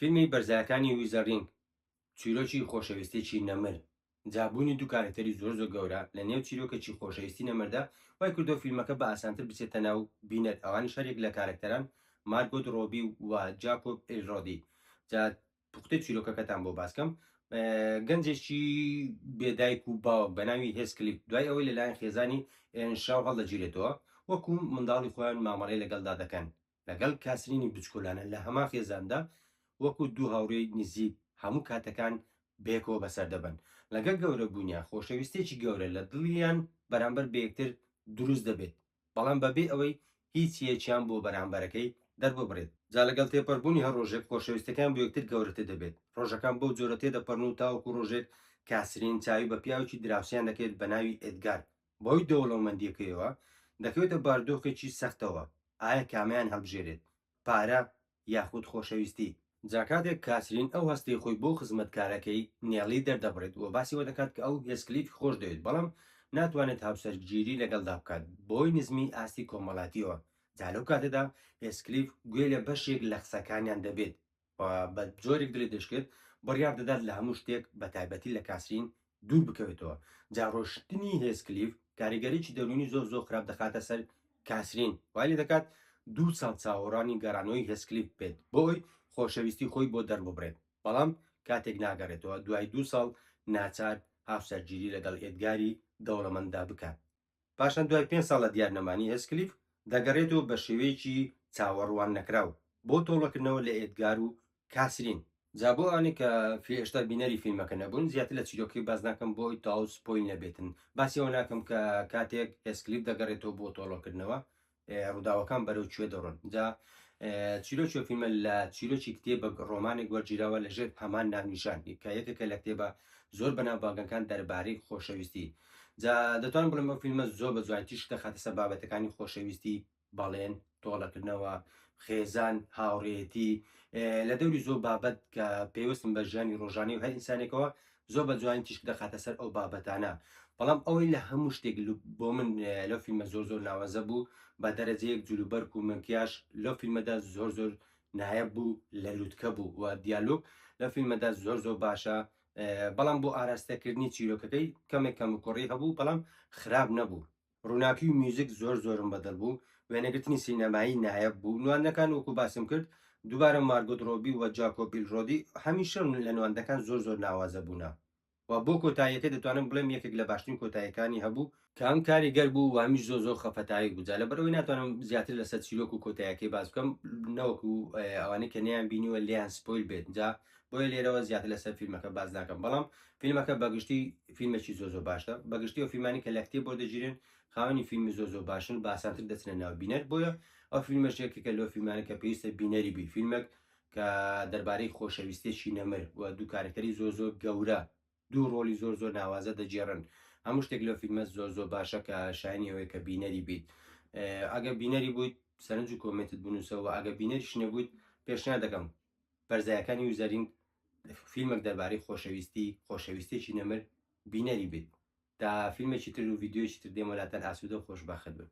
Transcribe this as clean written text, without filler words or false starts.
فیلمی بەرزەکانی ویزەڕینگ چیرۆکی خۆشەویستێکی نەمر جابوونی دوو کارکتەری زۆر گەورە لە نێو چیرۆکێکی خۆشەویستی نەمەردا وای کردو فیلمەکە بە ئاسانتر بچێتە ناو بینەر ئەوانی شەرێک لە کارکتەران مارگۆت ڕۆبی و جاکۆب ئێلڕۆدی جا پوختە چیرۆکەکەتان بۆ باسکەم گەنجێکی بێدایک و باوک بە ناوی هێسکلیف دوای ئەوەی لەلایەن خێزانی ئێنشاو هەڵدەگیرێتەوە وەکو منداڵی خۆیان مامەڵەی لەگەڵدا دەکەن لەگەڵ کاسرینی بچکۆلانە لە هەما خێزاندا وەکو دوو هاوڕێی نزیک هەموو کاتەکان بێکەوە بەسەر دەبن لەگەڵ گەورە بوونیان خۆشەویستێکی گەورە لە دڵیان بەرامبەر بەیەکتر دروست دەبێت بەڵام بەبێ ئەوەی هیچ یەکیان بۆ بەرامبەرەکەی دەرببڕێت جا لەگەڵ تێپەڕبوونی هەر ڕۆژێک خۆشەویستەکان بۆ یەکتر گەورەتر دەبێت ڕۆژەکان بەو جۆرە تێدەپەڕن و تاوەکو ڕۆژێک کاسرین چاوی بە پیاوی دراوسیان دەکەێت بە ناوی ئێدگار بۆی دەوڵەمەندیەکەیەوە دەکەوێتە باردۆخێکی سەختەوە ئایا کامیان هەڵبژێرێت پارە یاخود خۆشەویستی جاکاتێک کاسرین ئەو هەستەی خۆی بۆ خزمەتکارەکەی نێڵی دەردەبڕێت و باسیەوە دەکات کە ئەو هێسکلیف خۆش دەوێت بەڵام ناتوانێت هاوسەرگیری لەگەڵدا بکات بۆی نزمی ئاستی کۆمەڵاتیەوە جا لەو کاتەدا هێسکلیف گوێ لە بەشێک لە قسەکانیان دەبێت بە جۆرێک دڵی دەشکێت بڕیار دەدات لە هەموو شتێک بە تایبەتی لە کاسرین دوور بکەوێتەوە جا ڕۆشتنی هێسکلیف کاریگەریی دەرونی زۆر خراپ دەخاتە سەر کاسرین وای لێ دەکات دوو ساڵ چاوەڕانی گەڕانەوەی هێسکلیف بێت بۆی خۆشەویستی خۆی بۆ دەرببڕێت بەڵام کاتێک ناگەڕێتەوە دوای دوو ساڵ ناچار هاوسەرگیری لەگەڵ ئێدگاری دەوڵەمەنددا بکات پاشان دوای 5 ساڵ لە دیارنەمانی هێسکلیف دەگەڕێتەوە بە شێوەیەکی چاوەڕوان نەکراو بۆ تۆڵەکردنەوە لە ئێدگار و کاسرین جا بۆ ئەوانەی کە هێشتا بینەری فیلمەکە نەبوون زیاتر لە چیرۆکی باز ناکەم بۆی تاو سپۆیل نەبێتن باسیەوە ناکەم کە کاتێک هێسکلیف دەگەڕێتەوە بۆ تۆڵەکردنەوە ڕووداوەکان بەرەو کوێ دەڕۆن جا چیرۆکی فیلمە لە چیرۆکی کتێبە ڕۆمانێک وەرگیراوە لەژێر هەمان ناونیشانی کە یەکێکە لە کتێبە زۆر بەناوبانگەکان دەربارەی خۆشەویستی جا دەتوانم بڵێم ئەو فیلمە زۆر بە جوانتی شتە خاتە سەر بابەتەکانی خۆشەویستی بەڵێن تۆڵەکردنەوە خێزان هاوڕێتی لە دەوری زۆر بابەت کە پێوەستم بە ژیانی ڕۆژانی و هەر ئینسانێکەوە زۆر بە جوانی تیشک دەخاتە سەر ئەو بابەتانە بەڵام ئەوەی لە هەموو شتێک بۆ من لەو فیلمە زۆر ناوەزە بوو بە دەرەجەیەک جلوبەرک و منکیاش لەو فیلمەدا زۆر نایەب بوو لە لووتکە بوو و دیالۆگ لە فیلمەدا زۆر باشە بەڵام بۆ ئاراستەکردنی چیرۆکەکەی کەمێک کەم کوڕی هەبوو بەڵام خراپ نەبوو ڕووناکی و میوزیک زۆرم بەدڵ بوو وێنەگرتنی سینەمایی نایەب بوو نواندەکان وەکو باسم کرد دووبارە مارگۆت ڕۆبی و جاکۆبیل ڕۆدی هەمیشە لە نواندەکان زۆر ناوازە بوونە و بۆ کۆتاییەکە دەتوانم بڵێم یەکێک لە باشترین کۆتاییەکانی هەبوو کە ئەم کاریگەر بوو و هەمیش زۆر خەفەتایی بوو جا لەبەرەوەی ناتوانم زیاتر لەسەر چیرۆک و کۆتاییەکەی باز بکەم نەوەکو ئەوانەی کە نەیان بینیوە لیان سپۆیل بێت جا بۆیە لێرەوە زیاتر لەسەر فیلمەکە باز ناکەم بەڵام فیلمەکە بەگشتی فیلمێکی زۆر باشە بەگشتی و فیلمانی کە لە کتێب بۆ دەگیرن خاوەنی فیلمی زۆر باشن بە ئاسانتر دەچنە ناو بینەر بۆیە ئەو فیلمەش یەکێکە لەو فیلمانە کە پێویستە بینەری بی فیلمێک کە دەربارەی خۆشەویستێکی نەمر و دوو کارکتەری زۆر گەورە دوو ڕۆلی زۆر ناوازە دەجێڕن هەموو شتێک لە فیلمە زۆر باشە کە شایانیەوەی کە بینەری بیت ئەگە بینەری بوویت سەرنج و کۆمنتت بنووسەوە ئەگە بینەریش نەبوویت پێشنیان دەکەم بەرزایەکانی وزەرین فیلمێک دەربارەی خۆشەویستێکی نەمر بینەری بیت تا فیلمێکی تر و ڤیددیۆی تر دێمەلاتەن ئاسوودە و خۆشبەخت بن